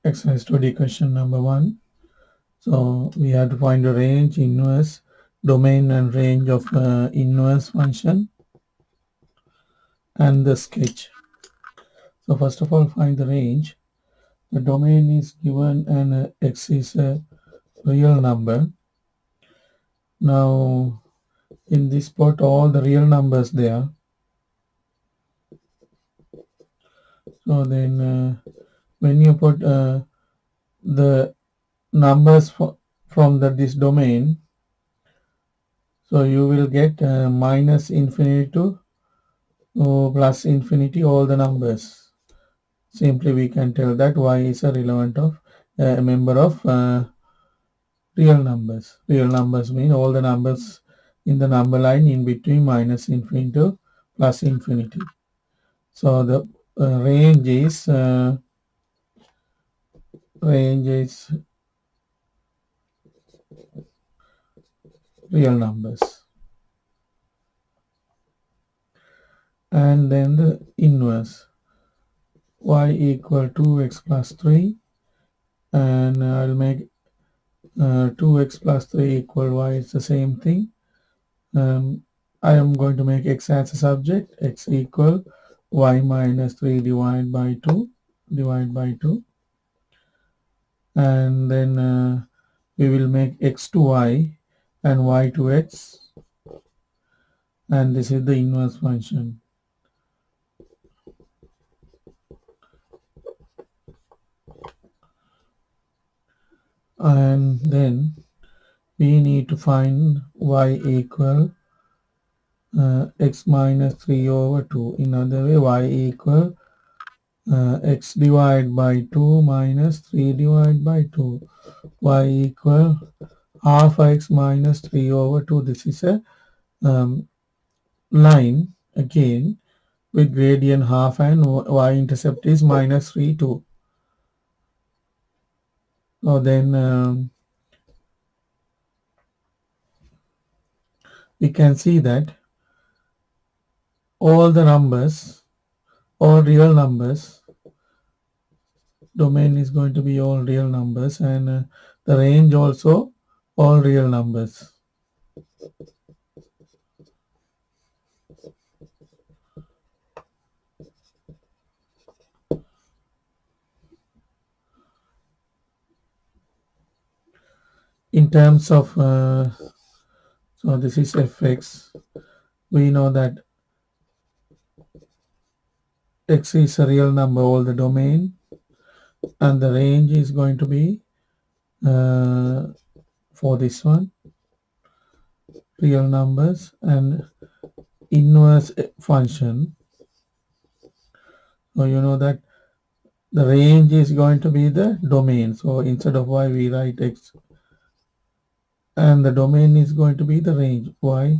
Exercise 2D question number 1. So we have to find the range, inverse, domain and range of inverse function and the sketch. So first of all, find the range. The domain is given and x is a real number. Now in this put all the real numbers there. So then when you put the numbers from this domain, so you will get minus infinity to plus infinity all the numbers. Simply we can tell that y is a relevant of a member of real numbers. Real numbers mean all the numbers in the number line in between minus infinity to plus infinity. So the range is real numbers. And then the inverse, y equal to x plus 3, and I'll make 2x plus 3 equal y is the same thing. I am going to make x as a subject, x equal y minus 3 divided by 2, and then we will make x to y and y to x, and this is the inverse function. And then we need to find y equal x minus 3 over 2. In other way, y equal x divided by 2 minus 3 divided by 2. Y equal half x minus 3 over 2. This is a line again with gradient half and y-intercept is minus 3, 2. So then we can see that all the numbers, all real numbers, domain is going to be all real numbers, and the range also all real numbers. In terms of so this is fx, we know that x is a real number, all the domain, and the range is going to be for this one real numbers and inverse function. So you know that the range is going to be the domain, so instead of y we write x, and the domain is going to be the range y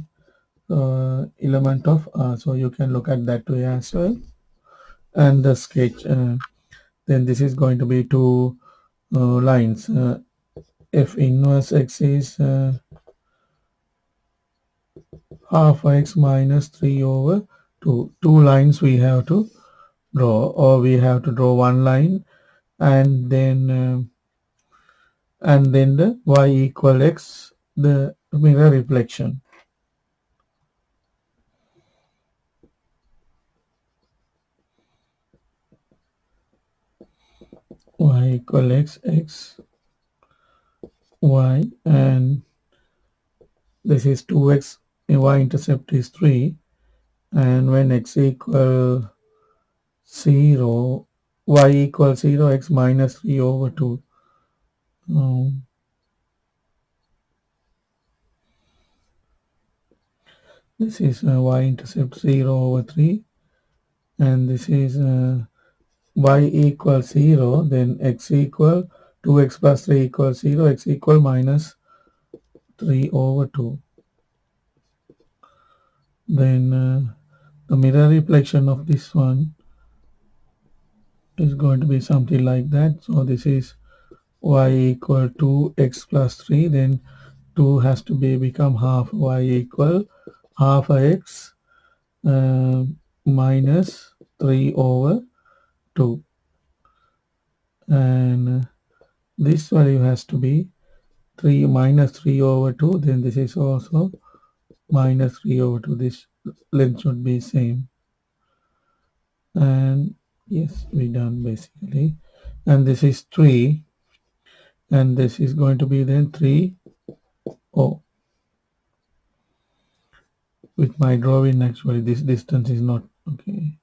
element of r, so you can look at that way as well. And the sketch, then this is going to be two lines. F inverse x is half x minus 3 over 2. Two lines we have to draw, or we have to draw one line and then the y equal x, the mirror reflection. Y equal x, x, y, and this is 2x, y-intercept is 3, and when x equal 0, y equal 0, x minus 3 over 2. This is y-intercept 0 over 3, and this is y equal 0, then x equal 2x plus 3 equals 0, x equal minus 3 over 2. Then the mirror reflection of this one is going to be something like that. So this is y equal to x plus 3, then 2 has to become half, y equal half x minus 3 over 2. and this value has to be 3 minus 3 over 2, then this is also minus 3 over 2. This length should be same, and yes, we done basically. And this is 3, and this is going to be then 3. Oh, with my drawing actually this distance is not okay.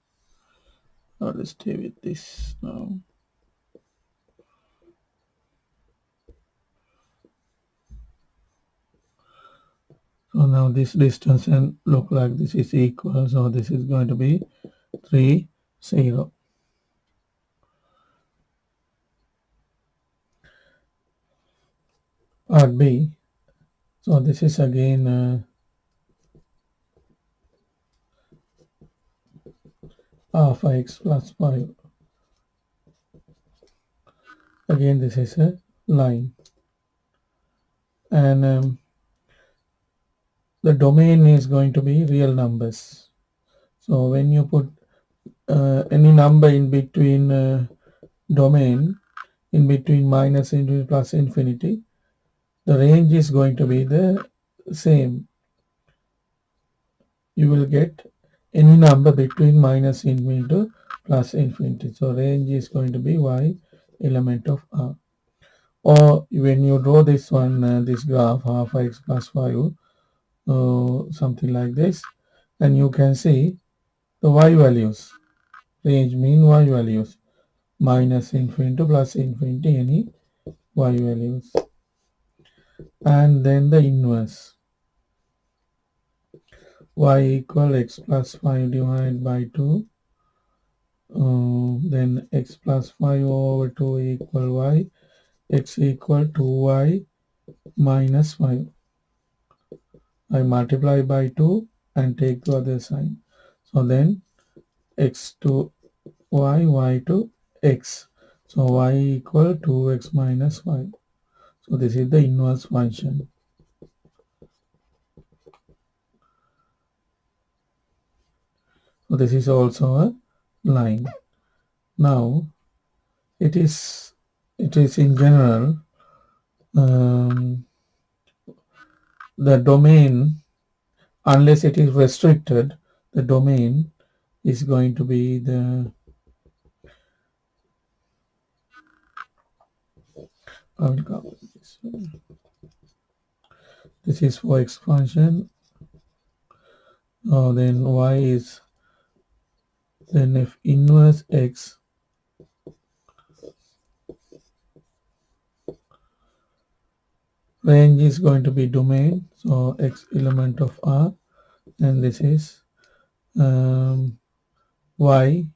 I'll stay with this now. So now this distance and look like this is equal, so this is going to be 3, 0. Part B. So this is again half x plus 5. Again this is a line, and the domain is going to be real numbers. So when you put any number in between domain, in between minus infinity plus infinity, the range is going to be the same. You will get any number between minus infinity to plus infinity. So range is going to be y element of R. Or when you draw this one, this graph half x plus 5, something like this, and you can see the y values. Range mean y values. Minus infinity to plus infinity, any y values. And then the inverse. Y equal x plus 5 divided by 2. Then x plus 5 over 2 equal y. X equal 2y minus 5. I multiply by 2 and take the other sign. So then x to y, y to x. So y equal 2x minus 5. So this is the inverse function. So this is also a line. Now it is in general the domain, unless it is restricted, the domain is going to be the I will copy this one. This is for x function. Then y is, then if inverse x range is going to be domain, so x element of R, and this is y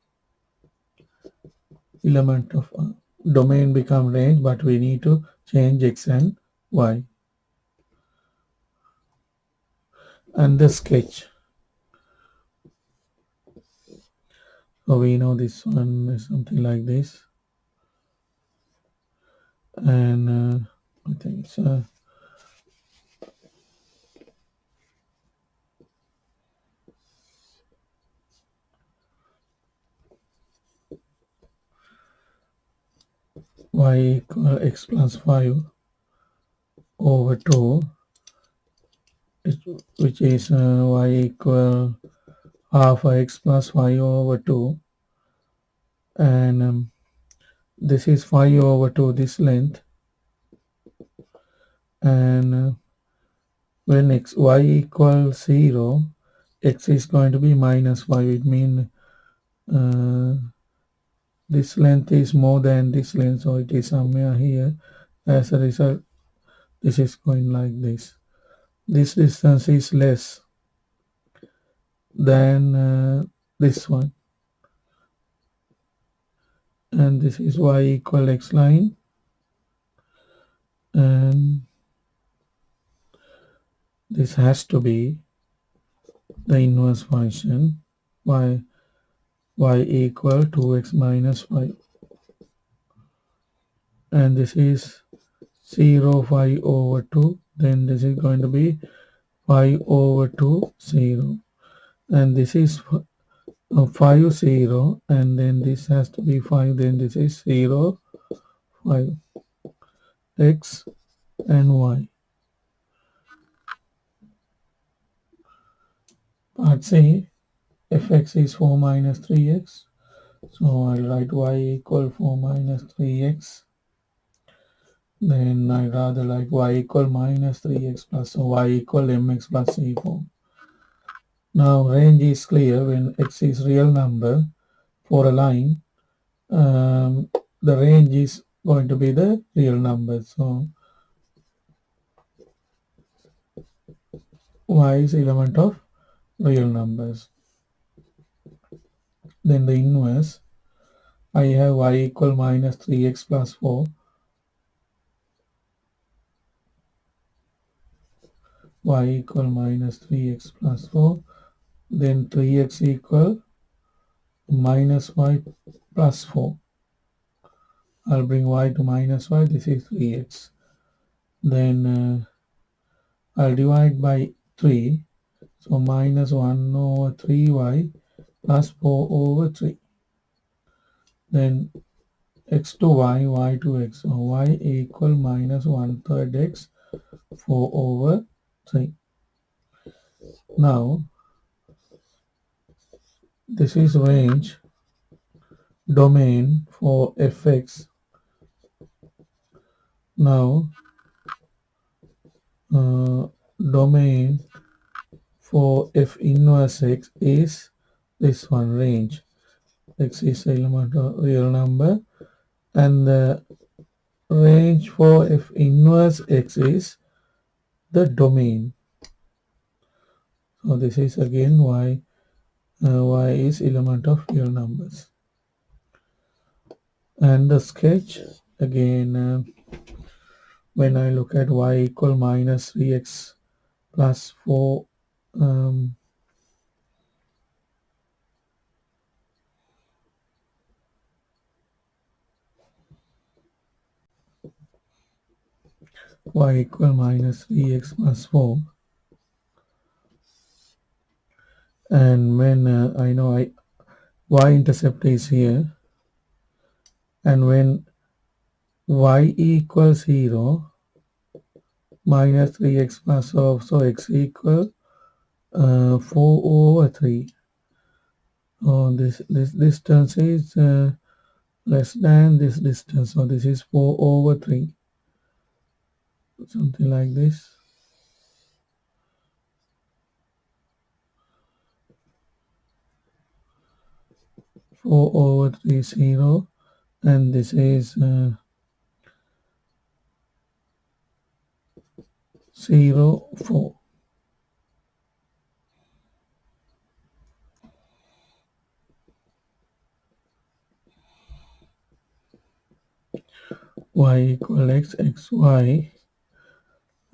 element of R. Domain become range, but we need to change x and y. And the sketch. So we know this one is something like this, and I think it's y equal x plus 5 over 2, which is y equal half x plus 5 over 2, and this is 5 over 2 this length, and when y equals 0, x is going to be minus 5. It means this length is more than this length, so it is somewhere here. As a result, this is going like this. This distance is less than this one, and this is y equal x line, and this has to be the inverse function y equal 2x minus 5, and this is 0 5 over 2, then this is going to be 5 over 2 0, and this is 5 0, and then this has to be 5, then this is 0 5, x and y. Part C, fx is 4 minus 3x. So I'll write y equal 4 minus 3x. Then I rather like y equal minus 3x plus, so y equal mx plus c form. Now range is clear when x is real number for a line. The range is going to be the real number. So y is element of real numbers. Then the inverse, I have y equal minus 3x plus 4. Y equal minus 3x plus 4. Then 3x equal minus y plus 4. I'll bring y to minus y. This is 3x. Then I'll divide by 3. So minus 1 over 3y plus 4 over 3. Then x to y, y to x. So y equal minus 1/3 x, 4 over 3. Now, this is range domain for fx. Now, domain for f inverse x is this one, range. X is the element of real number, and the range for f inverse x is the domain. So this is again y. Y is element of real numbers. And the sketch again, when I look at y equal minus 3x plus 4, y equal minus 3x plus 4, and when I know y intercept is here, and when y equals 0, minus 3x plus 4, so x equal 4 over 3. So this distance is less than this distance, so this is 4 over 3, something like this. Four over 3 0, and this is 0 4. Y equal x, x, y.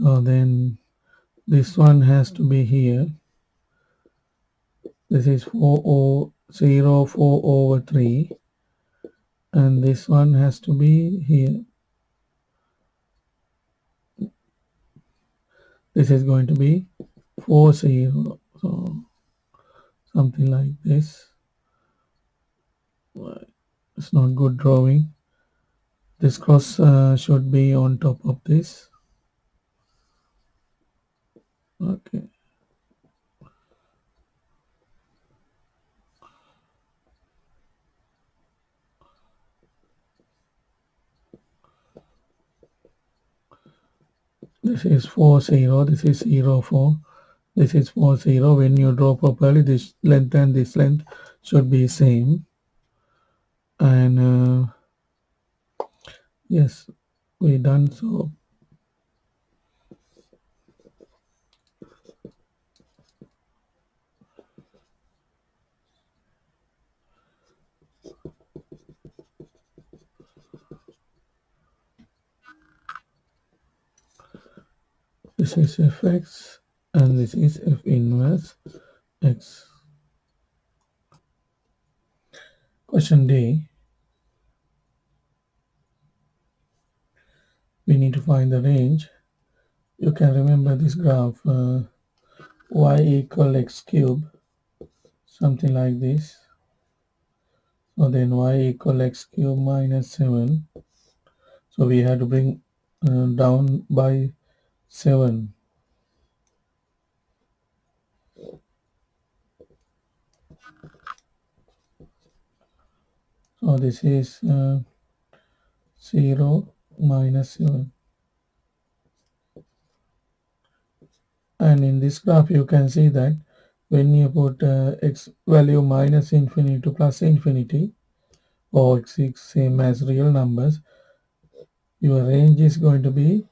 So then this one has to be here. This is 0 4 over 3, and this one has to be here. This is going to be 4 0, so something like this. It's not good drawing. This cross should be on top of this. Okay. This is 4 0, this is 0 4, this is 4 0. When you draw properly, this length and this length should be same. And yes, we done. So this is fx, and this is f inverse x. Question D. We need to find the range. You can remember this graph, y equal x cube, something like this. So then y equal x cube minus 7. So we have to bring down by 7. So this is 0 minus 7. And in this graph you can see that when you put x value minus infinity to plus infinity, or x is same as real numbers, your range is going to be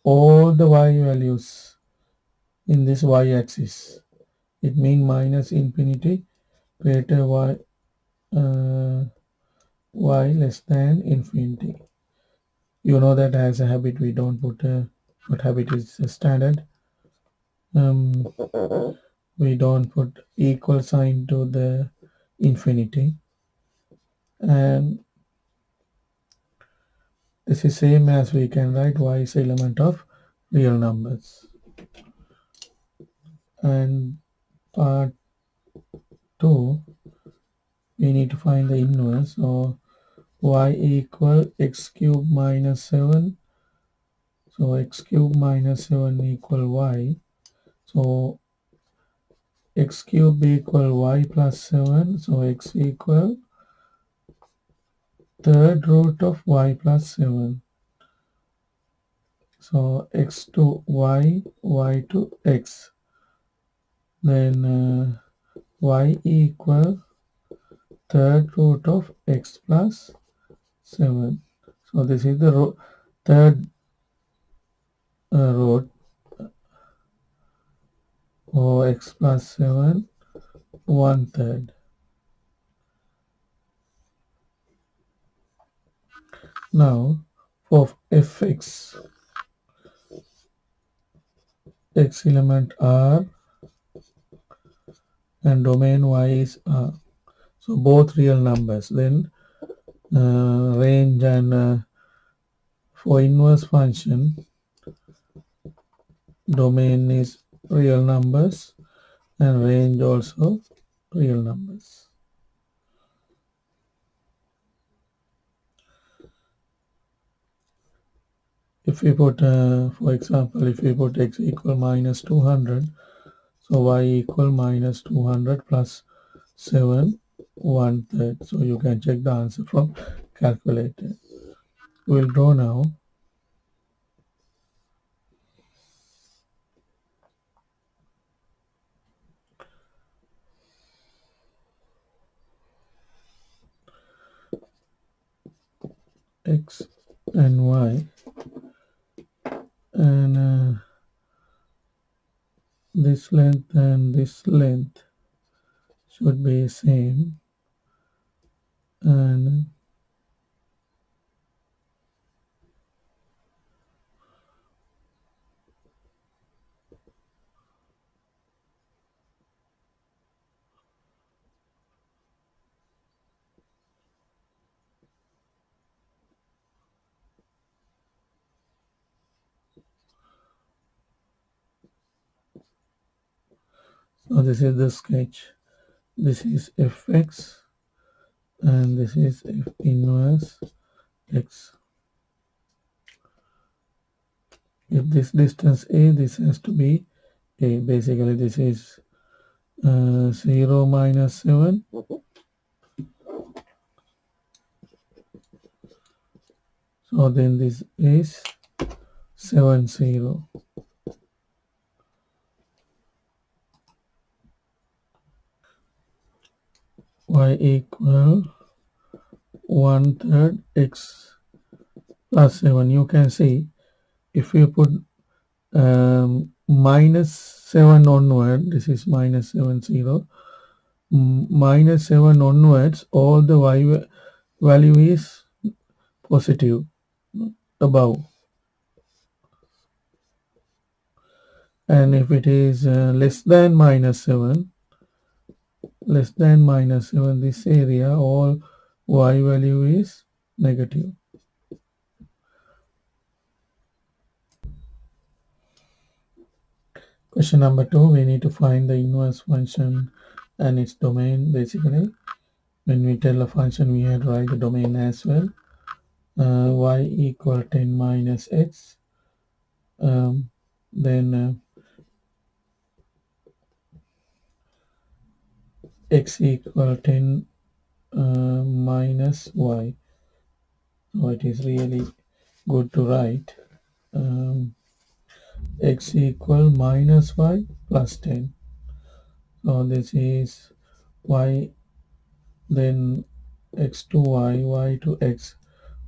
all the y values in this y-axis. It means minus infinity greater uh, y less than infinity. You know that as a habit we don't put what habit is standard. Um, we don't put equal sign to the infinity, and this is same as we can write y is element of real numbers. And part 2, we need to find the inverse, or y equal x cube minus 7. So x cube minus 7 equal y. So x cube equal y plus 7. So x equal third root of y plus 7. So x to y, y to x. Then y equal third root of x plus 7. So this is the third root, or x plus 7, 1/3. Now for fx, x element r and domain y is r. So both real numbers. Then range, and for inverse function, domain is real numbers and range also real numbers. If we put, for example, if we put x equal minus 200, so y equal minus 200 plus 7, 1/3. So you can check the answer from calculator. We'll draw now. X and y, and this length and this length should be same, and so this is the sketch. This is fx and this is f inverse x. If this distance a, this has to be a. Basically this is 0 minus 7. So then this is 7, 0. Y equal 1/3 x plus 7. You can see if you put minus 7 onward, this is minus 7, 0. Minus 7 onwards, all the y value is positive above. And if it is less than minus 7, this area, all y value is negative. Question number 2, we need to find the inverse function and its domain. Basically, when we tell a function, we had to write the domain as well. y equal 10 minus x, then x equal 10 minus y. So it is really good to write x equal minus y plus 10. So this is y, then x to y to x,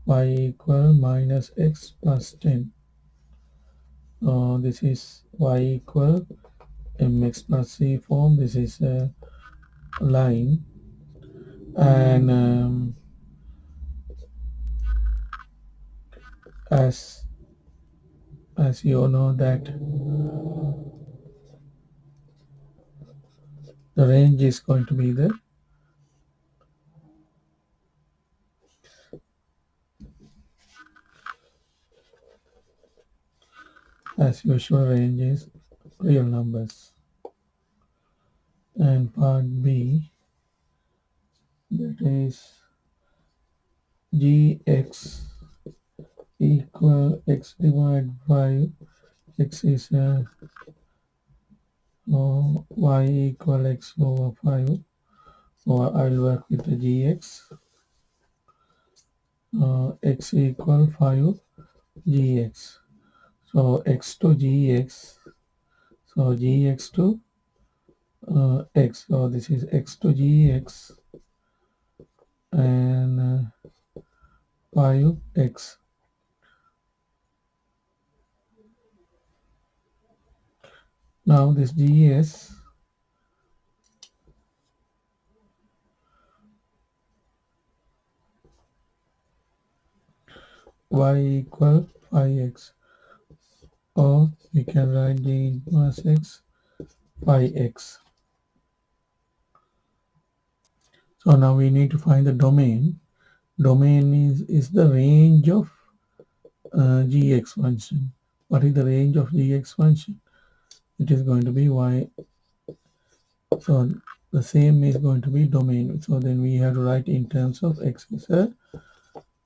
y equal minus x plus 10. This is y equal mx plus c form. This is a line, and as you know that the range is going to be the as usual range is real numbers. And part B, that is gx equal x divided by x is y equal x over 5. So I'll work with the gx, x equal 5 gx. So x to gx, so gx to x. So this is x to gx and 5x. Now this gs y equal 5x, or we can write g inverse x 5x. So now we need to find the domain. Domain is the range of gx function. What is the range of gx function? It is going to be y. So the same is going to be domain. So then we have to write in terms of x is a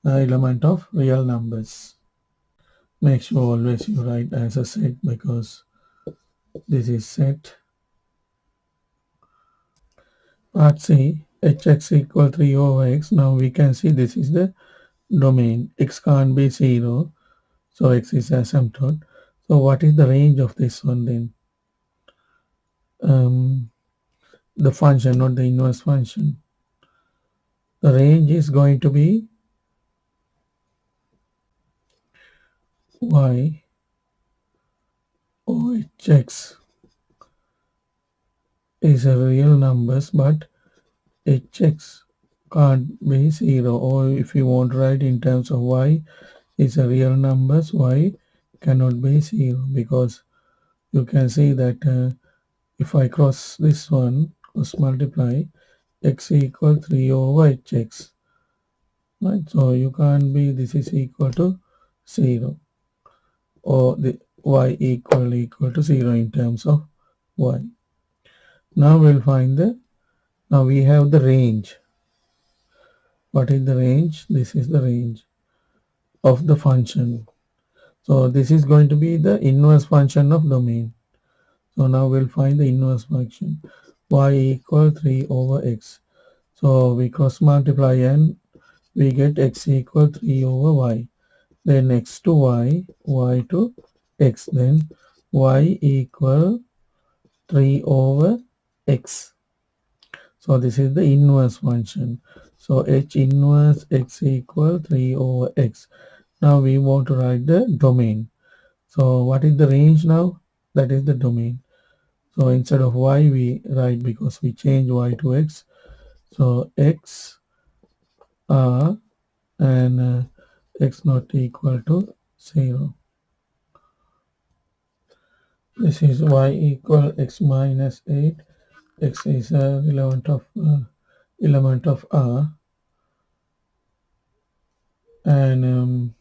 element of real numbers. Make sure always you write as a set, because this is set. Part C, hx equal 3 over x. Now we can see this is the domain. X can't be 0, so x is asymptote. So what is the range of this one then? The function, not the inverse function. The range is going to be y or hx is a real numbers, but hx can't be 0. Or if you want to write in terms of y is a real numbers, y cannot be 0, because you can see that if I cross this one, cross multiply, x equal 3 over hx, right? So you can't be this is equal to 0, or the y equal to 0 in terms of y. Now we'll find now we have the range. What is the range? This is the range of the function. So this is going to be the inverse function of domain. So now we'll find the inverse function. Y equal 3 over x. So we cross multiply and we get x equal 3 over y. Then x to y, y to x. Then y equal 3 over x. So this is the inverse function. So h inverse x equal 3 over x. Now we want to write the domain. So what is the range now? That is the domain. So instead of y we write, because we change y to x. So x r and x not equal to 0. This is y equal x minus 8. X is a element of R, and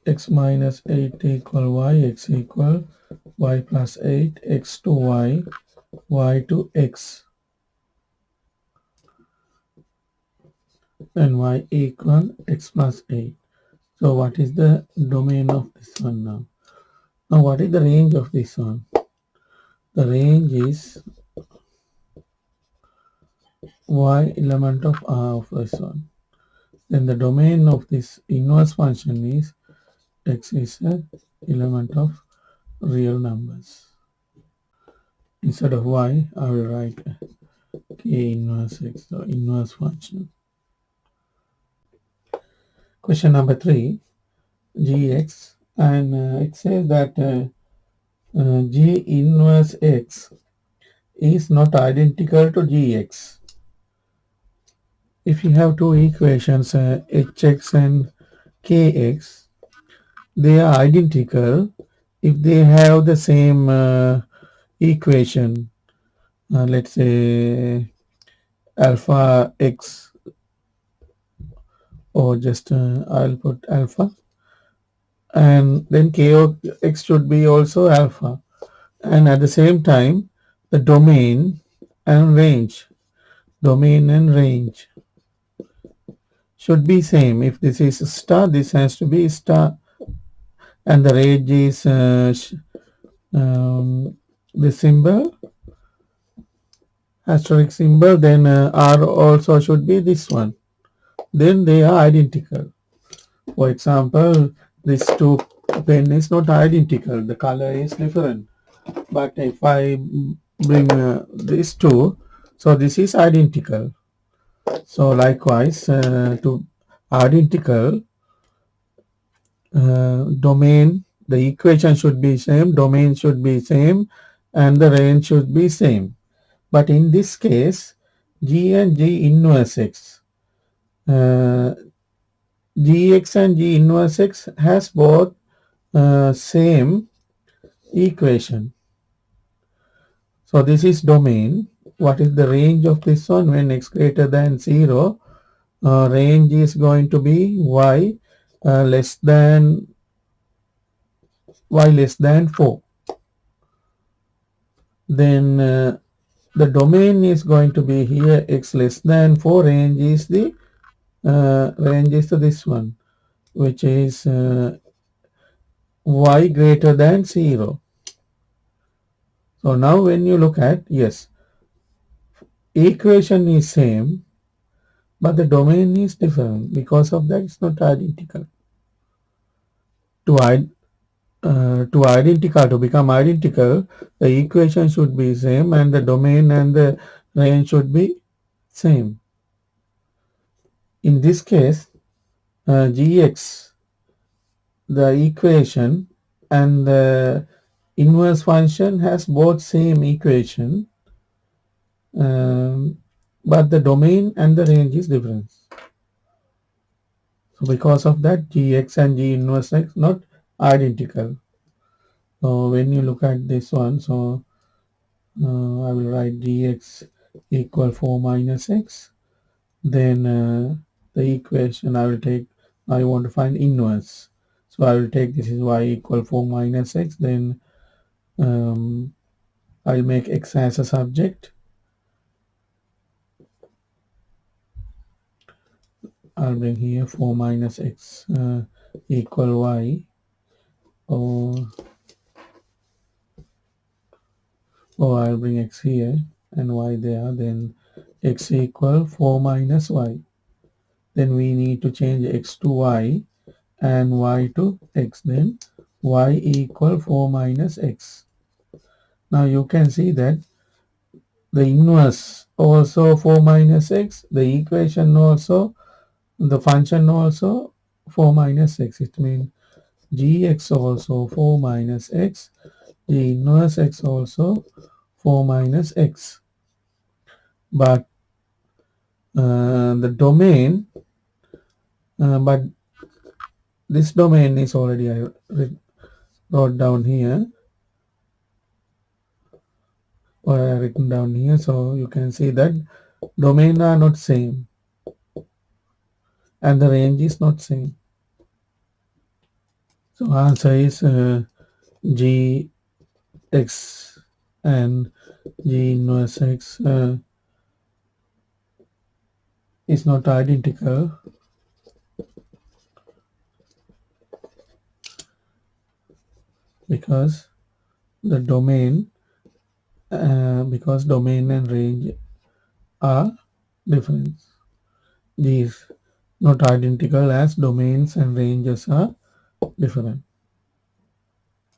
x minus 8 equal y, x equal y plus 8, x to y, y to x. then y equal x plus 8. So what is the domain of this one now? Now what is the range of this one? The range is y element of R of this one. Then the domain of this inverse function is x is a element of real numbers. Instead of y, I will write k inverse x, the inverse function. Question number 3, gx, and it says that g inverse x is not identical to gx. If you have two equations, hx and kx, they are identical if they have the same equation. Let's say alpha x, or just I'll put alpha, and then k of x should be also alpha, and at the same time the and range domain and range should be same. If this is a star, this has to be star, and the range is the symbol, asterisk symbol, then r also should be this one, then they are identical. For example, this two pen is not identical, the color is different, but if I bring these two, so this is identical. So likewise, to identical domain, the equation should be same, domain should be same, and the range should be same. But in this case, g and g inverse x, gx and g inverse x has both same equation. So this is domain. What is the range of this one? When x greater than 0, range is going to be y less than 4. Then the domain is going to be here x less than 4. Range is this one, which is y greater than 0. So now when you look at, yes, equation is same, but the domain is different. Because of that, it's not identical. To become identical, the equation should be same, and the domain and the range should be same. In this case, gx, the equation and the inverse function has both same equation, but the domain and the range is different. So because of that, gx and g inverse x not identical. So when you look at this one, so I will write gx equal 4 minus x. Then the equation I want to find inverse. So I will take, this is y equal 4 minus x. Then I'll make x as a subject. I'll bring here 4 minus x equal y, or I'll bring x here and y there. Then x equal 4 minus y. Then we need to change x to y and y to x. Then y equal 4 minus x. Now you can see that the inverse also 4 minus x, the equation also, the function also 4 minus x. It means gx also 4 minus x, g inverse x also 4 minus x. But the domain, but this domain is already I wrote down here, or written down here. So you can see that domain are not same and the range is not same. So answer is g x and g inverse x is not identical because the domain because domain and range are different. These not identical as domains and ranges are different.